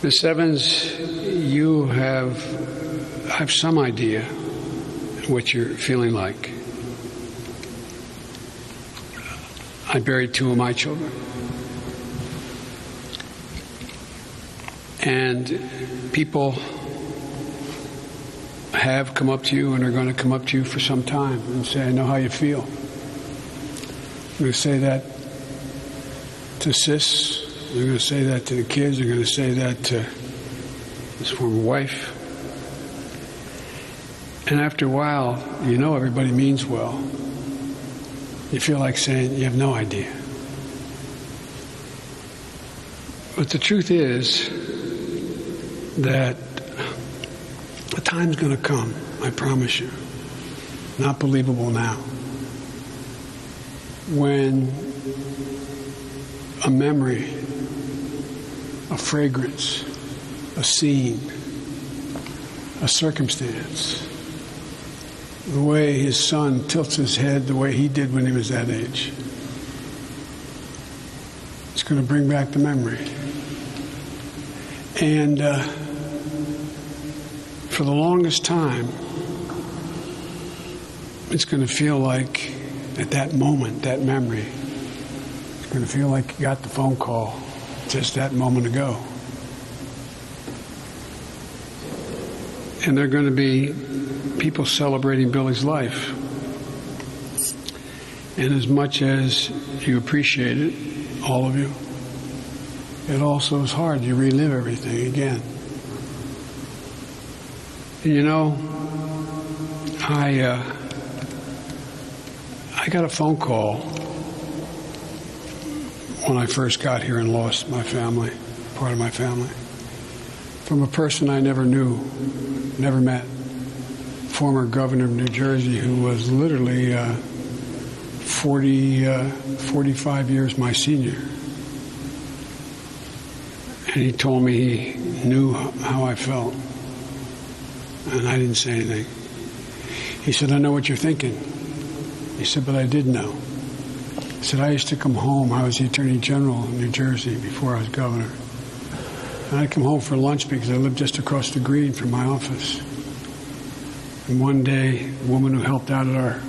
Miss Evans, you have some idea what you're feeling like. I buried 2 of my children. And people have come up to you and are going to come up to you for some time and say, I know how you feel. I'm going to say that to Sis. They're going to say that to the kids. They're going to say that to his former wife. And after a while, you know everybody means well. You feel like saying, you have no idea. But the truth is that a time's going to come, I promise you, not believable now, when a memory, a fragrance, a scene, a circumstance, the way his son tilts his head the way he did when he was that age, it's going to bring back the memory. And for the longest time, it's going to feel like at that moment, that memory, it's going to feel like you got the phone call just that moment ago. And there are going to be people celebrating Billy's life. And as much as you appreciate it, all of you, it also is hard. You relive everything again. And you know, I got a phone call when I first got here and lost my family, part of my family, from a person I never knew, never met, former governor of New Jersey, who was literally 45 years my senior. And he told me he knew how I felt. And I didn't say anything. He said, I know what you're thinking. He said, but I did know. He said, I used to come home. I was the Attorney General in New Jersey before I was governor. And I'd come home for lunch because I lived just across the green from my office. And one day, a woman who helped out at our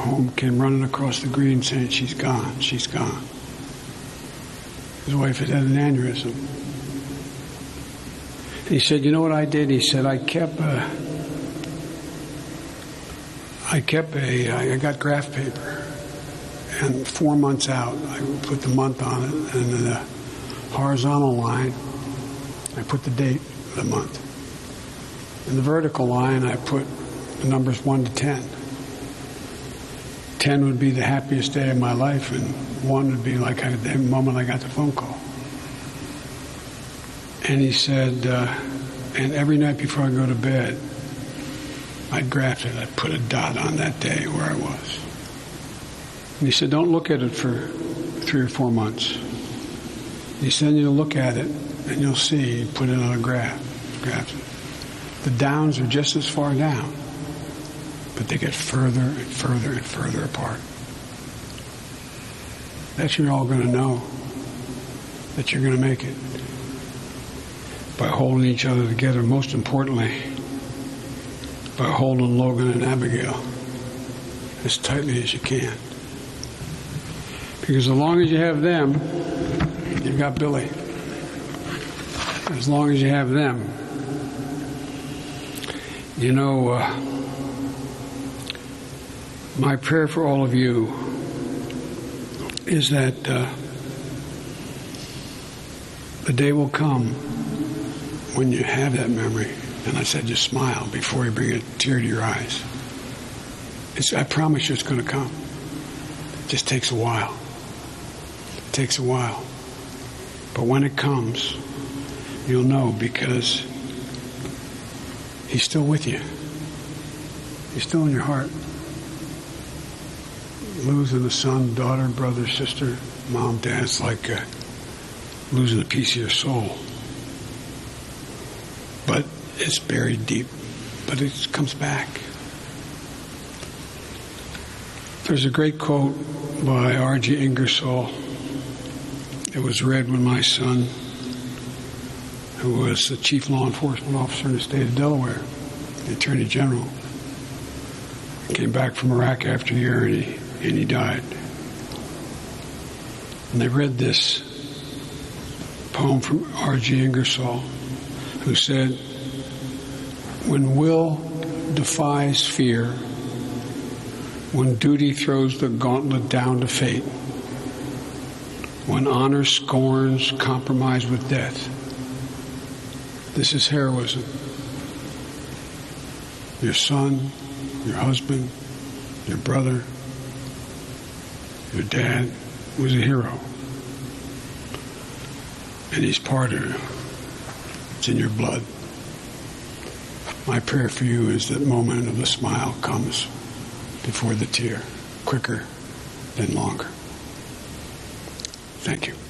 home came running across the green saying, she's gone, she's gone. His wife had an aneurysm. And he said, you know what I did? He said, I got graph paper. And 4 months out, I put the month on it, and in the horizontal line, I put the date of the month. In the vertical line, I put the numbers 1 to 10. 10 would be the happiest day of my life, and 1 would be like the moment I got the phone call. And he said, and every night before I go to bed, I'd graph it. I'd put a dot on that day where I was. And he said, don't look at it for 3 or 4 months. He said, you'll look at it, and you'll see, you put it on a graph. The downs are just as far down, but they get further and further and further apart. That's when you're all going to know that you're going to make it. By holding each other together, most importantly, by holding Logan and Abigail as tightly as you can. Because as long as you have them, you've got Billy. As long as you have them, you know, my prayer for all of you is that the day will come when you have that memory. And I said, just smile before you bring a tear to your eyes. I promise you it's going to come. It just takes a while. It takes a while. But when it comes, you'll know, because he's still with you. He's still in your heart. Losing a son, daughter, brother, sister, mom, dad, it's like losing a piece of your soul. But it's buried deep. But it comes back. There's a great quote by R.G. Ingersoll. It was read when my son who was the chief law enforcement officer in the state of Delaware, the Attorney General. He came back from Iraq after a year and he died. And they read this poem from R.G. Ingersoll, who said, "When will defies fear, when duty throws the gauntlet down to fate, when honor scorns compromise with death, this is heroism. Your son, your husband, your brother, your dad was a hero. And he's part of you. It's in your blood. My prayer for you is that moment of the smile comes before the tear, quicker than longer." Thank you.